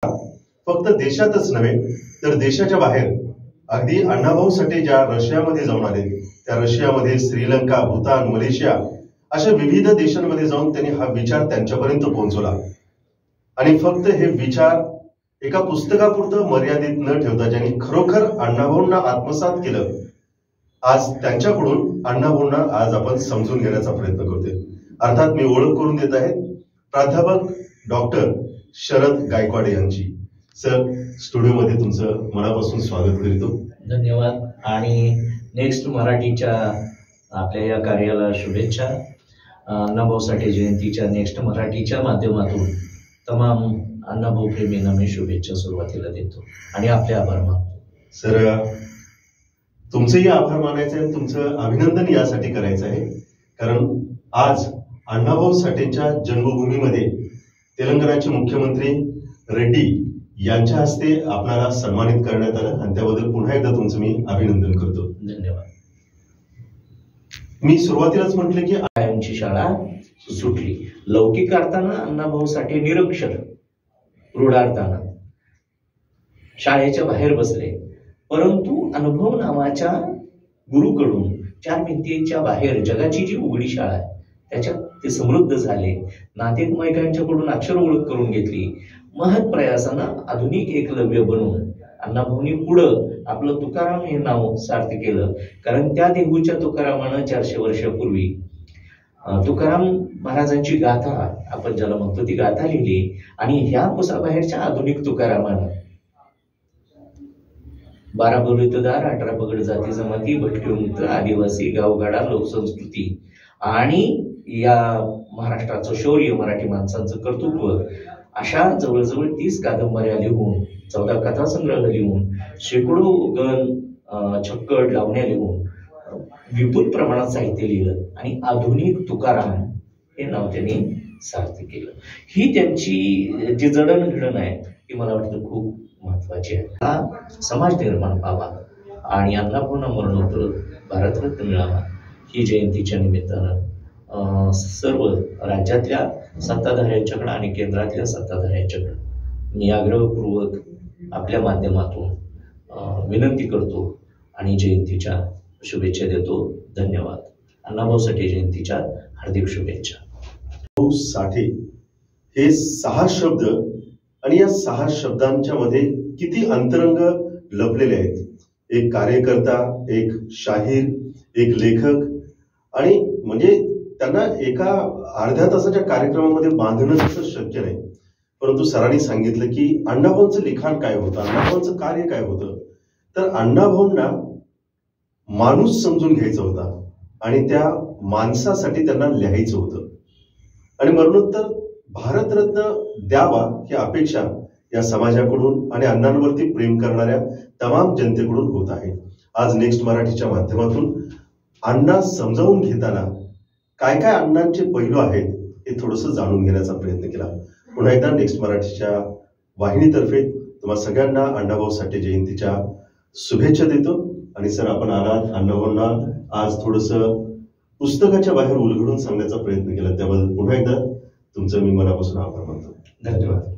फक्त देशातच नव्हे तर देशाच्या बाहेर अगदी अण्णाभाऊ साठे ज्या रशियामध्ये जाऊन आले, त्या रशियामध्ये श्रीलंका, भूतान, मलेशिया अशा विविध देशांमध्ये जाऊन त्यांनी हा विचार त्यांच्यापर्यंत पोहोचवला। आणि फक्त हे विचार एका पुस्तकापुरतं मर्यादित न ठेवता ज्यांनी खरोखर अण्णाभाऊंना आत्मसात केलं, आज त्यांच्याकडून अण्णाभाऊंना आज आपण समजून घेण्याचा प्रयत्न करतोय। अर्थात मी ओळख करून देत आहे प्राध्यापक डॉक्टर शरद गायकवाड यांची। सर, स्टुडिओमध्ये तुमचं मनापासून स्वागत करतो। धन्यवाद। आणि नेक्स्ट मराठीच्या आपल्या या कार्याला शुभेच्छा। अण्णाभाऊ साठे जयंतीच्या नेक्स्ट मराठीच्या माध्यमातून तमाम अण्णाभाऊ प्रेमींना मी शुभेच्छा सुरुवातीला देतो आणि आपले आभार मानतो। सर, तुमचेही आभार मानायचे आहे, तुमचं अभिनंदन यासाठी करायचं आहे कारण आज अण्णाभाऊ साठेंच्या जन्मभूमीमध्ये तेलंगणाचे मुख्यमंत्री रेड्डी यांच्या हस्ते आपल्याला सन्मानित करण्यात आलं आणि त्याबद्दल पुन्हा एकदा तुमचं मी अभिनंदन करतो। धन्यवाद। मी सुरुवातीलाच म्हटलं की कायमची शाळा सुटली। लौकिक अर्थानं अण्णाभाऊ साठे निरक्षर, रूढार्थानं शाळेच्या बाहेर बसले, परंतु अनुभव नावाच्या गुरुकडून चार भिंतीच्या बाहेर जगाची जी उघडी शाळा आहे त्याच्यात ते समृद्ध झाले। नातेवाईकांच्याकडून अक्षर ओळख करून घेतली। महत् प्रयासानं आधुनिक एकलव्य बनवून अण्णाभाऊंनी पुढं आपलं तुकाराम हे नाव सार्थ केलं, कारण त्या देहूच्या तुकारामानं 400 वर्षापूर्वी तुकाराम महाराजांची गाथा, आपण ज्याला म्हणतो ती गाथा लिहिली। आणि ह्या पुसाबाहेरच्या आधुनिक तुकारामानं 12 बलुतेदार, 18 पगड जाती जमाती, भटके मुक्त, आदिवासी, गावगाडा, लोकसंस्कृती आणि या महाराष्ट्राचं शौर्य, मराठी माणसांचं कर्तृत्व अशा जवळजवळ 30 कादंबऱ्या लिहून, 14 कथासंग्रह लिहून, शेकडो गण छक्कड लावण्या लिहून विपुल प्रमाणात साहित्य लिहिलं आणि आधुनिक तुकाराम हे नाव त्यांनी सार्थ केलं। ही त्यांची जी जडणघडण आहे ती मला वाटतं खूप महत्वाची आहे। हा समाज निर्माण व्हावा आणि अण्णाभाऊंना मरणोत्तर भारतरत्न मिळावा ही जयंतीच्या निमित्तानं सर्व राज्यातल्या सत्ताधाऱ्यांच्याकडे आणि केंद्रातल्या सत्ताधाऱ्यांच्याकडे मी आग्रहपूर्वक आपल्या माध्यमातून विनंती करतो आणि जयंतीच्या शुभेच्छा देतो। धन्यवाद। अण्णाभाऊ साठे जयंतीच्या हार्दिक शुभेच्छा। भाऊ साठे हे 6 शब्द आणि या 6 शब्दांच्या मध्ये किती अंतरंग लपलेले आहेत। एक कार्यकर्ता, एक शाहीर, एक लेखक, आणि म्हणजे त्यांना एका अर्ध्या तासाच्या कार्यक्रमामध्ये बांधणं तसं शक्य नाही। परंतु सरांनी सांगितलं की अण्णाभाऊंचं लिखाण काय होतं, अण्णाभाऊंचं कार्य काय होतं, तर अण्णाभाऊंना माणूस समजून घ्यायचा होता आणि त्या माणसासाठी त्यांना लिहायचं होतं आणि मरणोत्तर भारतरत्न द्यावा ही अपेक्षा या समाजाकडून आणि अण्णांवरती प्रेम करणाऱ्या तमाम जनतेकडून होत आहे। आज नेक्स्ट मराठीच्या माध्यमातून अण्णा समजावून घेताना काय काय अण्णांचे पैलू आहेत हे थोडंसं जाणून घेण्याचा प्रयत्न केला। पुन्हा एकदा नेक्स्ट मराठीच्या वाहिनीतर्फे तुम्हा सगळ्यांना अण्णाभाऊ साठे जयंतीच्या शुभेच्छा देतो। आणि सर, आपण आलात, अण्णाभाऊंना आज थोडंसं पुस्तकाच्या बाहेर उलगडून सांगण्याचा प्रयत्न केला, त्याबद्दल पुन्हा एकदा तुमचं मी मनापासून आभार मानतो। धन्यवाद।